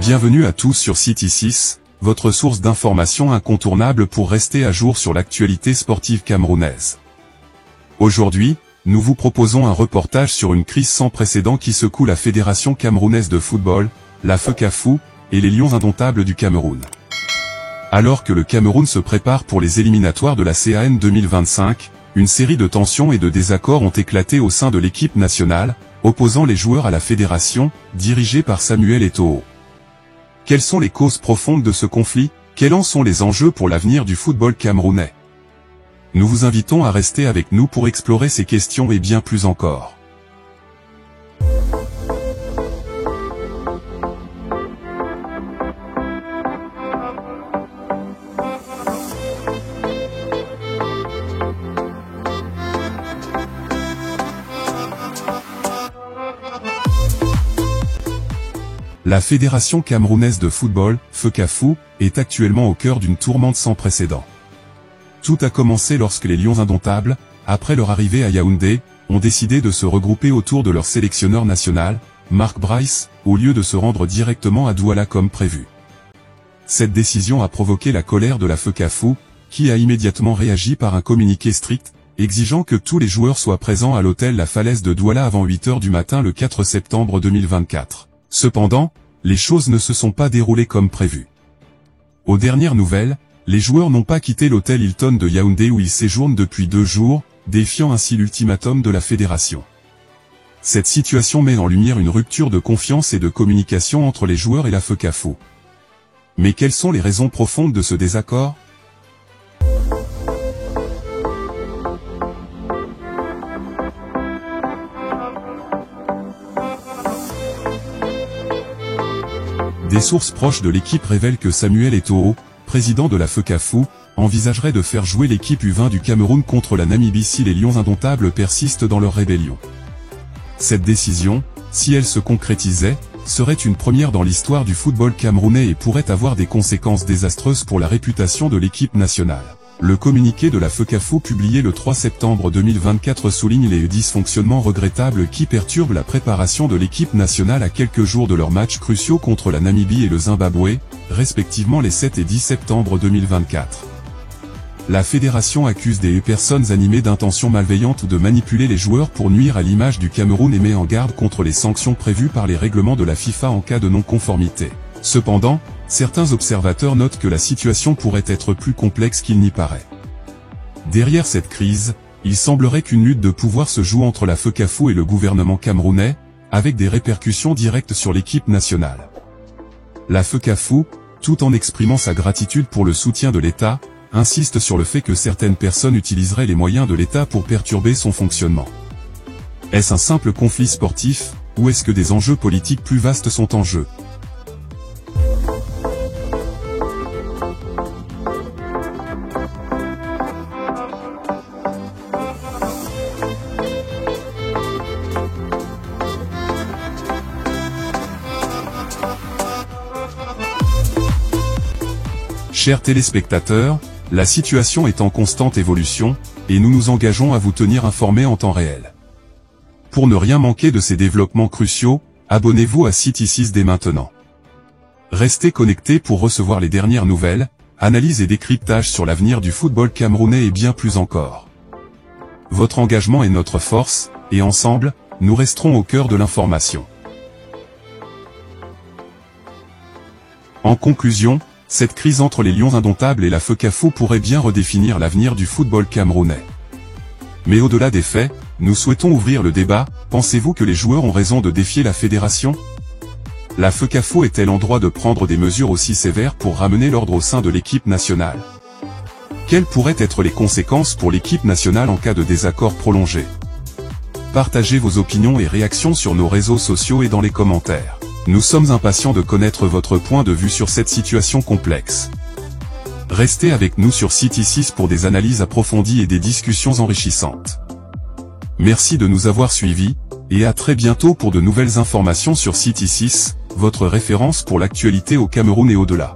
Bienvenue à tous sur City 6, votre source d'information incontournable pour rester à jour sur l'actualité sportive camerounaise. Aujourd'hui, nous vous proposons un reportage sur une crise sans précédent qui secoue la Fédération camerounaise de football, la FECAFOOT, et les Lions indomptables du Cameroun. Alors que le Cameroun se prépare pour les éliminatoires de la CAN 2025, une série de tensions et de désaccords ont éclaté au sein de l'équipe nationale, opposant les joueurs à la fédération, dirigée par Samuel Eto'o. Quelles sont les causes profondes de ce conflit? Quels en sont les enjeux pour l'avenir du football camerounais? Nous vous invitons à rester avec nous pour explorer ces questions et bien plus encore. La Fédération camerounaise de football, FECAFOOT, est actuellement au cœur d'une tourmente sans précédent. Tout a commencé lorsque les Lions indomptables, après leur arrivée à Yaoundé, ont décidé de se regrouper autour de leur sélectionneur national, Mark Bryce, au lieu de se rendre directement à Douala comme prévu. Cette décision a provoqué la colère de la FECAFOOT, qui a immédiatement réagi par un communiqué strict, exigeant que tous les joueurs soient présents à l'hôtel La Falaise de Douala avant 8 h du matin le 4 septembre 2024. Cependant, les choses ne se sont pas déroulées comme prévu. Aux dernières nouvelles, les joueurs n'ont pas quitté l'hôtel Hilton de Yaoundé où ils séjournent depuis 2 jours, défiant ainsi l'ultimatum de la fédération. Cette situation met en lumière une rupture de confiance et de communication entre les joueurs et la FECAFOOT. Mais quelles sont les raisons profondes de ce désaccord? Des sources proches de l'équipe révèlent que Samuel Eto'o, président de la FECAFOOT, envisagerait de faire jouer l'équipe U20 du Cameroun contre la Namibie si les Lions indomptables persistent dans leur rébellion. Cette décision, si elle se concrétisait, serait une première dans l'histoire du football camerounais et pourrait avoir des conséquences désastreuses pour la réputation de l'équipe nationale. Le communiqué de la FECAFOOT publié le 3 septembre 2024 souligne les dysfonctionnements regrettables qui perturbent la préparation de l'équipe nationale à quelques jours de leurs matchs cruciaux contre la Namibie et le Zimbabwe, respectivement les 7 et 10 septembre 2024. La fédération accuse des personnes animées d'intentions malveillantes de manipuler les joueurs pour nuire à l'image du Cameroun et met en garde contre les sanctions prévues par les règlements de la FIFA en cas de non-conformité. Cependant, certains observateurs notent que la situation pourrait être plus complexe qu'il n'y paraît. Derrière cette crise, il semblerait qu'une lutte de pouvoir se joue entre la FECAFOOT et le gouvernement camerounais, avec des répercussions directes sur l'équipe nationale. La FECAFOOT, tout en exprimant sa gratitude pour le soutien de l'État, insiste sur le fait que certaines personnes utiliseraient les moyens de l'État pour perturber son fonctionnement. Est-ce un simple conflit sportif, ou est-ce que des enjeux politiques plus vastes sont en jeu? Chers téléspectateurs, la situation est en constante évolution, et nous nous engageons à vous tenir informés en temps réel. Pour ne rien manquer de ces développements cruciaux, abonnez-vous à City 6 dès maintenant. Restez connectés pour recevoir les dernières nouvelles, analyses et décryptages sur l'avenir du football camerounais et bien plus encore. Votre engagement est notre force, et ensemble, nous resterons au cœur de l'information. En conclusion, cette crise entre les Lions indomptables et la FECAFOOT pourrait bien redéfinir l'avenir du football camerounais. Mais au-delà des faits, nous souhaitons ouvrir le débat. Pensez-vous que les joueurs ont raison de défier la fédération? La FECAFOOT est-elle en droit de prendre des mesures aussi sévères pour ramener l'ordre au sein de l'équipe nationale? Quelles pourraient être les conséquences pour l'équipe nationale en cas de désaccord prolongé? Partagez vos opinions et réactions sur nos réseaux sociaux et dans les commentaires. Nous sommes impatients de connaître votre point de vue sur cette situation complexe. Restez avec nous sur City 6 pour des analyses approfondies et des discussions enrichissantes. Merci de nous avoir suivis, et à très bientôt pour de nouvelles informations sur City 6, votre référence pour l'actualité au Cameroun et au-delà.